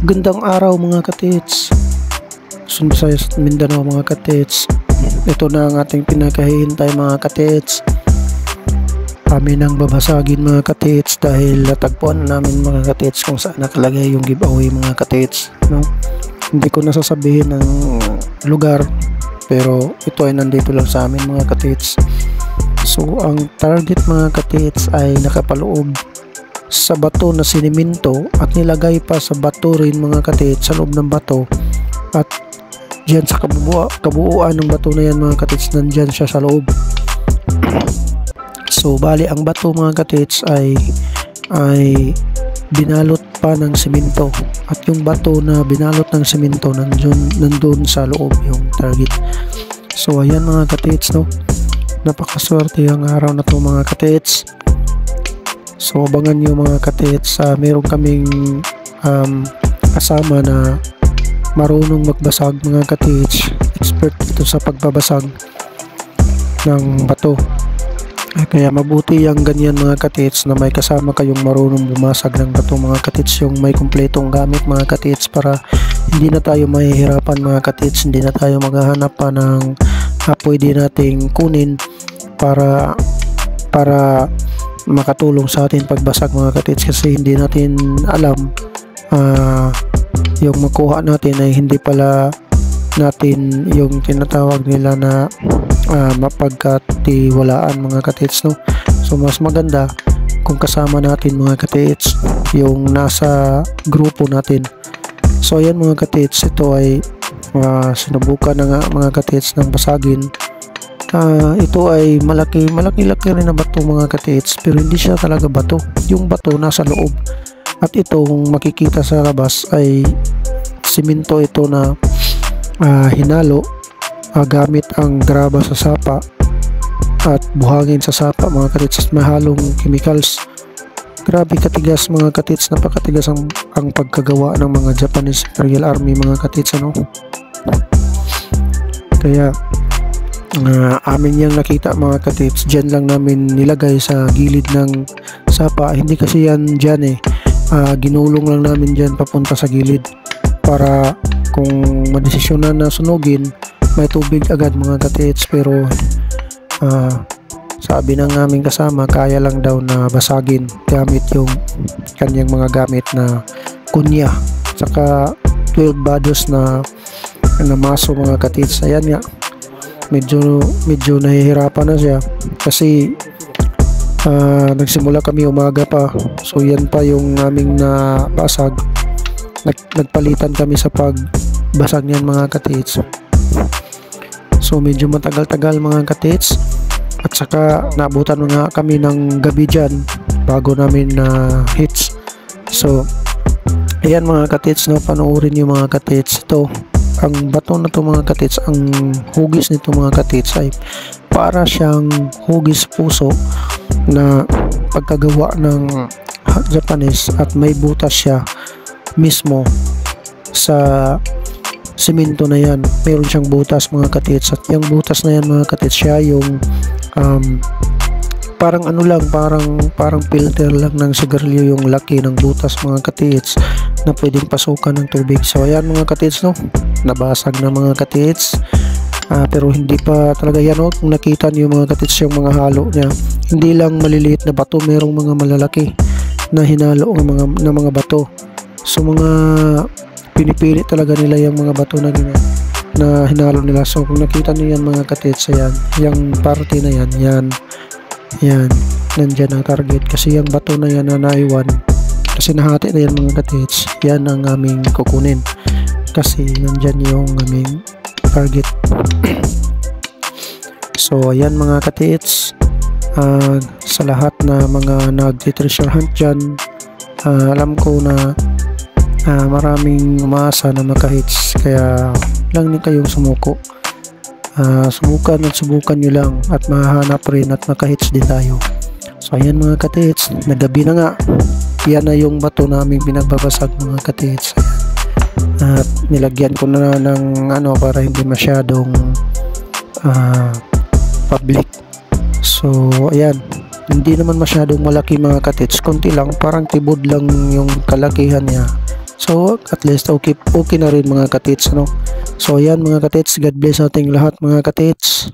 Gandang araw mga katits, Luzon, Visayas at Mindanao mga katits. Ito na ang ating pinakahihintay mga katits. Kami nang babasagin mga katits dahil natagpuan namin mga katits kung saan nakalagay yung giveaway mga katits, no? Hindi ko nasasabihin ng lugar, pero ito ay nandito lang sa amin mga katits. So ang target mga katits ay nakapaloob sa bato na siniminto at nilagay pa sa bato rin mga katits, sa loob ng bato, at dyan sa kabuuan ng bato na yan mga katits, nandyan siya sa loob. So bali ang bato mga katits ay binalot pa ng simento, at yung bato na binalot ng simento nandun sa loob yung target. So ayan mga katits, no, napakaswerte ang araw na to mga katits. So abangan nyo mga katits, meron kaming kasama na marunong magbasag mga katits, expert dito sa pagbabasag ng bato. Kaya mabuti yung ganyan mga katits na may kasama kayong marunong bumasag ng bato mga katits, yung may kumpletong gamit mga katits, para hindi na tayo mahihirapan mga katits, hindi na tayo maghahanap pa ng pwede nating kunin para makatulong sa atin pagbasag mga katits, kasi hindi natin alam yung makuha natin ay hindi pala natin yung tinatawag nila na mapagkatiwalaan mga katits, no? So mas maganda kung kasama natin mga katits yung nasa grupo natin. So ayan mga katits, ito ay sinubukan na nga mga katits ng basagin. Ito ay malaki rin na bato mga katits, pero hindi siya talaga bato, yung bato nasa loob. At itong makikita sa labas ay simento ito na hinalo gamit ang graba sa sapa at buhangin sa sapa mga katits, at mahalong chemicals. Grabe katigas mga katits, napakatigas ang pagkagawa ng mga Japanese Imperial Army mga katits, ano? Kaya amin yung nakita mga katits, dyan lang namin nilagay sa gilid ng sapa. Hindi kasi yan dyan ginulong lang namin dyan papunta sa gilid, para kung madesisyonan na sunugin, may tubig agad mga katits. Pero sabi ng aming kasama, kaya lang daw na basagin gamit yung kanyang mga gamit na kunya, saka 12 bados na maso mga katits. Ayan nga, medyo nahihirapan na siya kasi nagsimula kami umaga pa, so yan pa yung aming nabasag. Nagpalitan kami sa pagbasag niyan mga katits, so medyo matagal-tagal mga katits, at saka naabutan nga kami ng gabi dyan bago namin na hits. So ayan mga katits, no, panoorin yung mga katits. Ito ang bato na to mga katits, ang hugis nito mga katits ay para siyang hugis puso na pagkagawa ng Japanese, at may butas siya mismo sa simento na yan. Meron siyang butas mga katits, at yung butas na yan mga katits, siya yung parang ano lang, parang filter lang ng sigarilyo yung laki ng butas mga katits, na pwedeng pasukan ng tubig. So ayan mga katits, no, nabasag na mga katits, pero hindi pa talaga yan, no? Kung nakita niyo mga katits yung mga halo niya, hindi lang maliliit na bato, merong mga malalaki na hinalo ng mga bato. So mga pinipili talaga nila yung mga bato na hinalo nila. So kung nakita niyo yan mga katits, ayan, yung party na yan, nandyan ang target, kasi yung bato na yan na naiwan, kasi nahati na yan mga katits, yan ang aming kukunin, kasi nandyan yung aming target. So ayan mga katits, sa lahat na mga nag-treasure hunt dyan, alam ko na maraming umaasa na makahits, kaya lang din kayong sumuko. Subukan nyo lang at mahanap rin at makahits din tayo. So ayan mga katits, nagabi na nga, yan na yung bato naming pinagbabasag mga katits. At nilagyan ko na ng para hindi masyadong public. So ayan, hindi naman masyadong malaki mga katits, konti lang, parang tibod lang yung kalakihan niya. So at least okay na rin mga katits, ano. So yan mga katits, God bless ating lahat mga katits.